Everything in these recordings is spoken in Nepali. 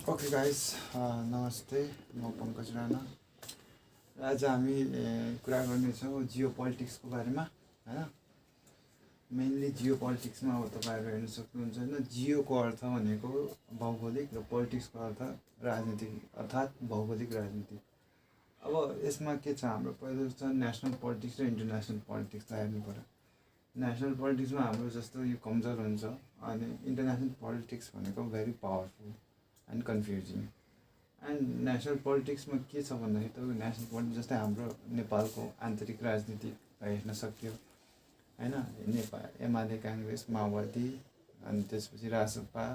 ओके गाइस, नमस्ते। म पङ्कज राणा। आज हामी कुरा गर्नेछौँ जियो पोलिटिक्सको बारेमा, होइन। मेनली जियो पोलिटिक्समा अब तपाईँहरू हेर्न सक्नुहुन्छ, होइन। जियोको अर्थ भनेको भौगोलिक र पोलिटिक्सको अर्थ राजनीतिक, अर्थात् भौगोलिक राजनीति। अब यसमा के छ, हाम्रो पहिलो छ नेसनल पोलिटिक्स र इन्टरनेसनल पोलिटिक्सलाई हेर्नु पर्यो। नेसनल पोलिटिक्समा हाम्रो जस्तो यो कमजोर हुन्छ, अनि इन्टरनेसनल पोलिटिक्स भनेको very powerful and confusing. And national पोलिटिक्समा के छ भन्दाखेरि तपाईँको नेसनल पोलिटिक्स जस्तै हाम्रो नेपालको आन्तरिक राजनीतिलाई हेर्न सकियो, होइन। नेपाल एमाले, काङ्ग्रेस, माओवादी, अनि त्यसपछि रासपा,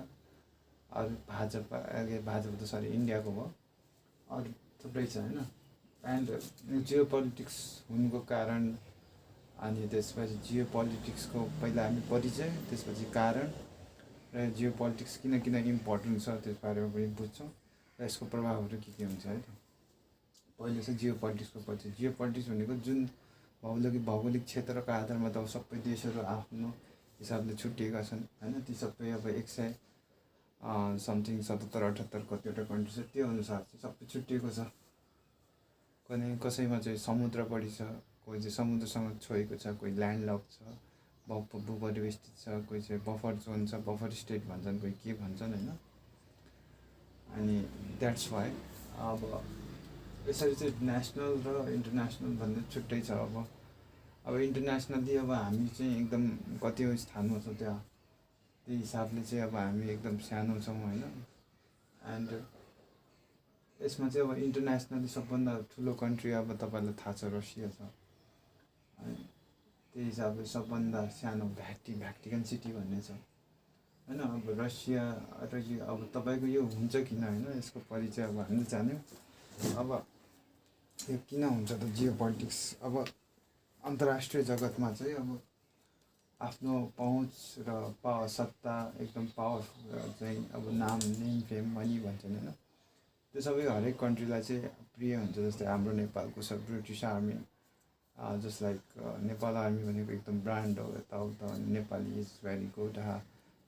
अरू भाजपा त सरी इन्डियाको भयो, अरू थुप्रै छ, होइन। एन्ड जियो पोलिटिक्स हुनुको कारण, अनि त्यसपछि जियो पोलिटिक्सको पहिला हामी परिचय, त्यसपछि कारण र जियो पोलिटिक्स किन इम्पोर्टेन्ट छ त्यस बारेमा पनि बुझ्छौँ र यसको प्रभावहरू के हुन्छ, है त। पहिलो चाहिँ जियो पोलिटिक्सको परिचय। जियो पोलिटिक्स भनेको जुन भौगोलिक क्षेत्रको आधारमा त सबै देशहरू आफ्नो हिसाबले छुट्टिएका छन्, होइन। ती सबै अब 100 समथिङ 77-78 कतिवटा कन्ट्री छ, त्यो अनुसार चाहिँ सबै छुट्टिएको छ। कसैमा चाहिँ समुद्र बढी छ, कोही चाहिँ समुद्रसँग छोएको छ, कोही ल्यान्डलक छ, भूपरिवेष्टित छ, कोही चाहिँ बफर जोन छ, बफर स्टेट भन्छन्, कोही के भन्छन्, होइन। अनि द्याट्स वाइ अब यसरी चाहिँ नेसनल र इन्टरनेसनल भन्ने छुट्टै छ। अब इन्टरनेसनली अब हामी चाहिँ एकदम कतिौँ स्थानमा छौँ, त्यही हिसाबले चाहिँ अब हामी एकदम सानो छौँ, होइन। एन्ड यसमा चाहिँ अब इन्टरनेसनली सबभन्दा ठुलो कन्ट्री अब तपाईँलाई थाहा छ, रसिया छ, है। त्यही हिसाबले सबभन्दा सानो भ्याटिकन सिटी भन्ने छ, होइन। अब रसिया र यो अब तपाईँको यो हुन्छ किन, होइन, यसको परिचय अब हामीले जान्यौँ। अब यो किन हुन्छ त जियो पोलिटिक्स। अब अन्तर्राष्ट्रिय जगतमा चाहिँ अब आफ्नो पहुँच र सत्ता एकदम पावरफुल चाहिँ अब नेम फेम मनी भन्छन्, होइन। त्यो सबै हरेक कन्ट्रीलाई चाहिँ प्रिय हुन्छ। जस्तै हाम्रो नेपालको छ British army, just like Nepal army भनेको एकदम ब्रान्ड हो, यताउता Nepali is very good,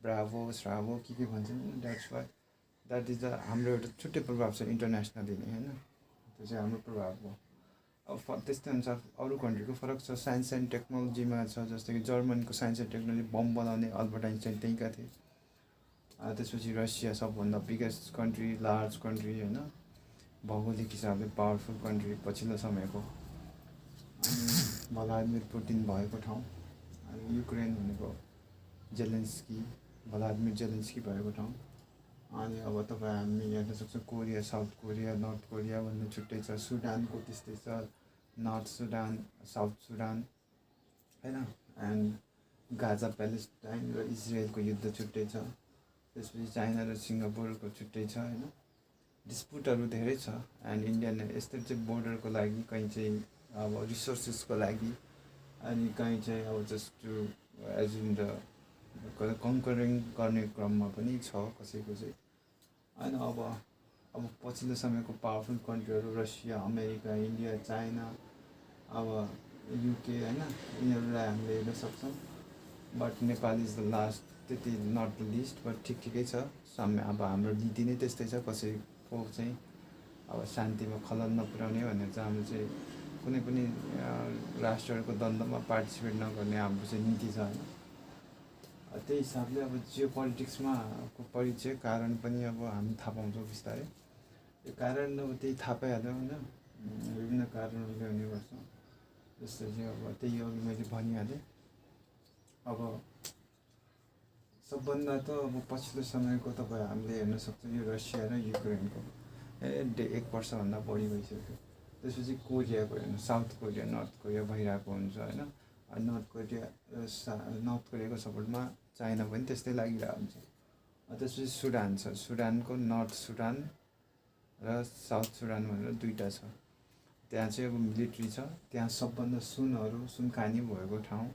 bravo श्राभो के भन्छन्। द्याट्स वाइ द्याट इज हाम्रो एउटा छुट्टै प्रभाव छ इन्टरनेसनली नै, होइन। त्यो चाहिँ हाम्रो प्रभाव हो। अब त्यस्तै अनुसार अरू कन्ट्रीको फरक छ। साइन्स एन्ड टेक्नोलोजीमा छ, जस्तै कि जर्मनको साइन्स एन्ड टेक्नोलोजी, बम बनाउने अल्बर्ट आइन्स्टाइन त्यहीँका थिए। त्यसपछि रसिया सबभन्दा बिगेस्ट कन्ट्री, लार्ज कन्ट्री, होइन, भौगोलिक हिसाबले पावरफुल कन्ट्री पछिल्लो समयको। अनि भ्लादिमिर पुटिन भएको ठाउँ, अनि युक्रेन भनेको भ्लादिमिर जेलेन्स्की भएको ठाउँ। अनि अब तपाईँ हामी हेर्न सक्छौँ Korea, south Korea, north Korea भन्ने छुट्टै छ। सुडानको त्यस्तै छ, नर्थ सुडान, साउथ सुडान, होइन। एन्ड गाजा प्यालेस्टाइन र इजरायलको युद्ध छुट्टै छ। त्यसपछि चाइना र सिङ्गापुरको छुट्टै छ, होइन। डिस्प्युटहरू धेरै छ। एन्ड इन्डियन यस्तै चाहिँ बोर्डरको लागि, कहीँ चाहिँ अब रिसोर्सेसको लागि, अनि कहीँ चाहिँ अब just to edge in the conquering गर्ने क्रममा पनि छ कसैको चाहिँ, होइन। अब पछिल्लो समयको पावरफुल कन्ट्रीहरू रसिया, अमेरिका, इन्डिया, चाइना, अब युके, होइन, यिनीहरूलाई हामीले हेर्न सक्छौँ। But Nepal is the last, त्यति नट द लिस्ट, बट ठिकै छ। अब हाम्रो नीति नै त्यस्तै छ, कसैको चाहिँ अब शान्तिमा खलल नपुर्याउने भनेर चाहिँ हाम्रो चाहिँ कुनै पनि राष्ट्रहरूको द्वन्द्वमा पार्टिसिपेट नगर्ने हाम्रो चाहिँ नीति छ, होइन। त्यही हिसाबले अब जियो पोलिटिक्समा को परिचय कारण पनि अब हामी थाहा पाउँछौँ बिस्तारै। यो कारण अब त्यही थाहा पाइहाल्यो, होइन। विभिन्न कारणहरूले हुने गर्छ। जस्तै चाहिँ अब त्यही अघि मैले भनिहालेँ। अब सबभन्दा त अब पछिल्लो समयको तपाईँ हामीले हेर्न सक्छौँ यो रसिया र युक्रेनको 1 वर्षभन्दा बढी भइसक्यो। त्यसपछि कोरियाको हेर्नु, साउथ कोरिया, नर्थ कोरिया भइरहेको हुन्छ, होइन। नर्थ कोरियाको सपोर्टमा चाइना पनि त्यस्तै लागिरहेको हुन्छ। त्यसपछि सुडान छ, सुडानको नर्थ सुडान र साउथ सुडान भनेर दुईवटा छ। त्यहाँ चाहिँ अब मिलिट्री छ। त्यहाँ सबभन्दा सुन खानी भएको ठाउँ,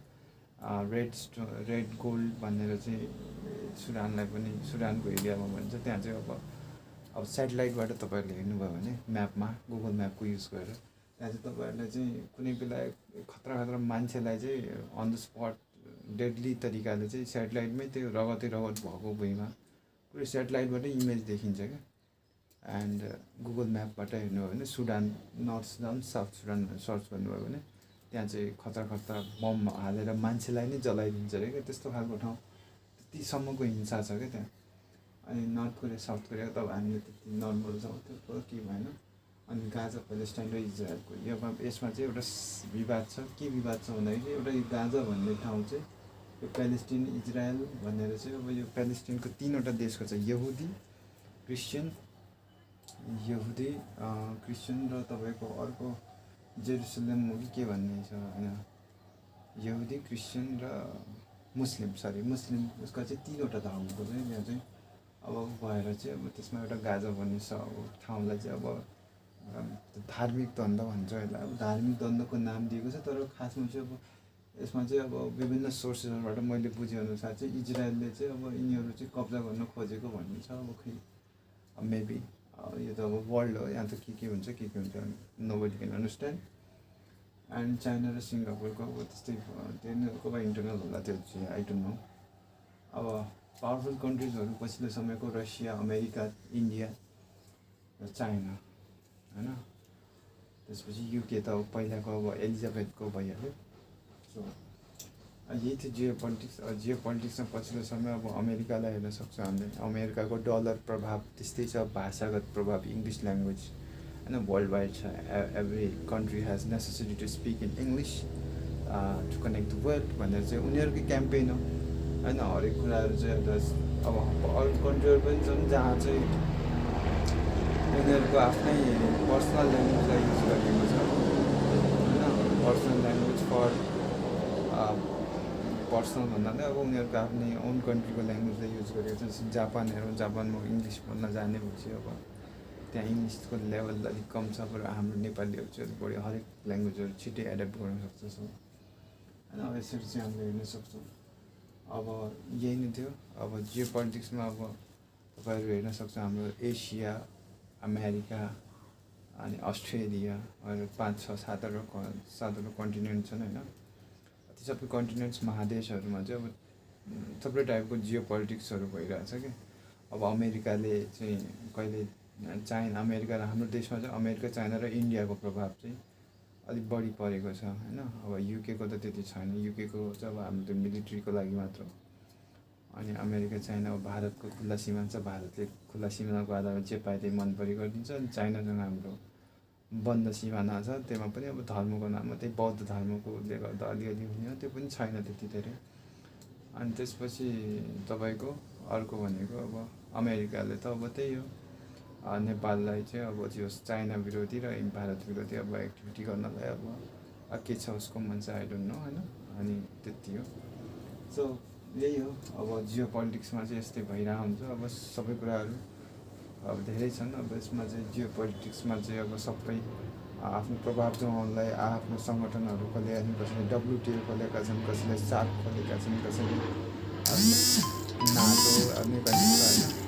रेड गोल्ड भनेर चाहिँ सुडानलाई पनि सुडानको एरियामा भन्छ। त्यहाँ चाहिँ अब सेटेलाइटबाट तपाईँहरूले हेर्नुभयो भने म्यापमा, गुगल म्यापको युज गरेर, त्यहाँ चाहिँ तपाईँहरूलाई चाहिँ कुनै बेला खतरा मान्छेलाई चाहिँ अन द स्पट डेडली तरिकाले चाहिँ सेटेलाइटमै त्यो रगत भएको भुइँमा पुरै सेटेलाइटबाटै इमेज देखिन्छ क्या। एन्ड गुगल म्यापबाट हेर्नु हो भने Sudan, north Sudan, south Sudan search गर्नुभयो भने त्यहाँ चाहिँ खतरा खतरा बम हालेर मान्छेलाई नै जलाइदिन्छ अरे क्या, त्यस्तो खालको ठाउँ, त्यतिसम्मको हिंसा छ क्या त्यहाँ। अनि नर्थ कोरिया साउथ कोरिया त अब हामीले त्यति नर्मल छ, त्यो के भएन। अनि गाजा प्यालेस्टाइन र इजरायलको यसमा चाहिँ एउटा विवाद छ। के विवाद छ भन्दाखेरि एउटा यो गाजा भन्ने ठाउँ चाहिँ यो प्यालेस्टिन इजरायल भनेर चाहिँ अब यो प्यालेस्टिनको 3वटा देशको छ, यहुदी क्रिस्चियन र तपाईँको अर्को जेरुसलेम हो कि के भन्ने छ होइन, यहुदी क्रिस्चियन र मुस्लिम उसका चाहिँ 3वटा धर्मको चाहिँ यहाँ चाहिँ अब भएर चाहिँ अब त्यसमा एउटा गाजा भन्ने छ। अब ठाउँलाई चाहिँ अब धार्मिक द्वन्द्व भन्छ यसलाई, अब धार्मिक द्वन्द्वको नाम दिएको छ। तर खासमा चाहिँ अब यसमा चाहिँ अब विभिन्न सोर्सेसहरूबाट मैले बुझेअनुसार चाहिँ इजरायलले चाहिँ अब यिनीहरू चाहिँ कब्जा गर्न खोजेको भन्ने छ। अब खै मेबी यो त अब वर्ल्ड हो, यहाँ त के हुन्छ nobody can understand. And China र सिङ्गापुरको अब त्यस्तै तिनीहरूको अब इन्टरनल होला त्यो चाहिँ, आई डोन्ट नो। अब पावरफुल कन्ट्रिजहरू पछिल्लो समयको रसिया, अमेरिका, इन्डिया र चाइना होइन। त्यसपछि युके त अब पहिलाको अब एलिजाबेथको भइहाल्यो। सो यही थियो जियो पोलिटिक्समा पछिल्लो समय। अब अमेरिकालाई हेर्न सक्छ हामीले, अमेरिकाको डलर प्रभाव त्यस्तै छ, भाषागत प्रभाव, इङ्ग्लिस ल्याङ्ग्वेज होइन वर्ल्ड वाइड छ। Every country has necessity to speak in English to connect the world भनेर चाहिँ उनीहरूकै क्याम्पेन हो होइन। हरेक कुराहरू चाहिँ अब अरू कन्ट्रीहरू पनि छन् जहाँ चाहिँ उनीहरूको आफ्नै पर्सनल ल्याङ्ग्वेजलाई युज गरिएको छ होइन। पर्सनल ल्याङ्ग्वेज फर पर्सनल भन्दा पनि अब उनीहरूको आफ्नै ओन कन्ट्रीको ल्याङ्ग्वेजलाई युज गरेको छ। जस्तो जापानमा इङ्ग्लिस भन्न जाने भएपछि अब त्यहाँ इङ्ग्लिसको लेभल अलिक कम छ, तर हाम्रो नेपालीहरू चाहिँ अलिक बढी हरेक ल्याङ्ग्वेजहरू छिट्टै एड्याप्ट गर्न सक्छ। सो होइन अब यसरी चाहिँ हामीले हेर्न सक्छौँ। अब यही नै थियो। अब जियो पोलिटिक्समा अब तपाईँहरू हेर्न सक्छ हाम्रो एसिया, अमेरिका अनि अस्ट्रेलिया 5-6-7वटा कन्टिनेन्ट छन् होइन। ती सबै कन्टिनेन्ट्स महादेशहरूमा चाहिँ अब थुप्रै टाइपको जियो पोलिटिक्सहरू भइरहेछ क्या। अब अमेरिकाले चाहिँ कहिले अमेरिका र हाम्रो देशमा चाहिँ अमेरिका, चाइना र इन्डियाको प्रभाव चाहिँ अलिक बढी परेको छ होइन। अब युकेको त त्यति छैन, युकेको चाहिँ अब हाम्रो त्यो मिलिट्रीको लागि मात्र। अनि अमेरिका, चाइना अब भारतको खुल्ला सीमा छ, भारतले खुल्ला सिमानाको आधारमा जे पाए त्यही मन परी गरिदिन्छ। अनि चाइनासँग हाम्रो बन्द सिमाना छ, त्यसमा पनि अब धर्मको नाममा त्यही बौद्ध धर्मकोले गर्दा अलिअलि हुने हो, त्यो पनि छैन त्यति धेरै। अनि त्यसपछि तपाईँको अर्को भनेको अब अमेरिकाले त अब त्यही हो, नेपाललाई चाहिँ अब त्यो चाइना विरोधी र भारत विरोधी अब एक्टिभिटी गर्नलाई अब के छ उसको मन चाहिँ आई डोन्ट नो होइन। अनि त्यति हो। सो यही हो। अब जियो पोलिटिक्समा चाहिँ यस्तै भइरहेको हुन्छ। अब सबै कुराहरू अब धेरै छन्। अब यसमा चाहिँ जियो पोलिटिक्समा चाहिँ अब सबै आफ्नो प्रभाव जमाउनलाई आफ्नो सङ्गठनहरू खोलेका छन्, कसैले WTO खोलेका छन्, कसैले सार्क खोलेका छन्, कसैले नाटो नेपाली होइन।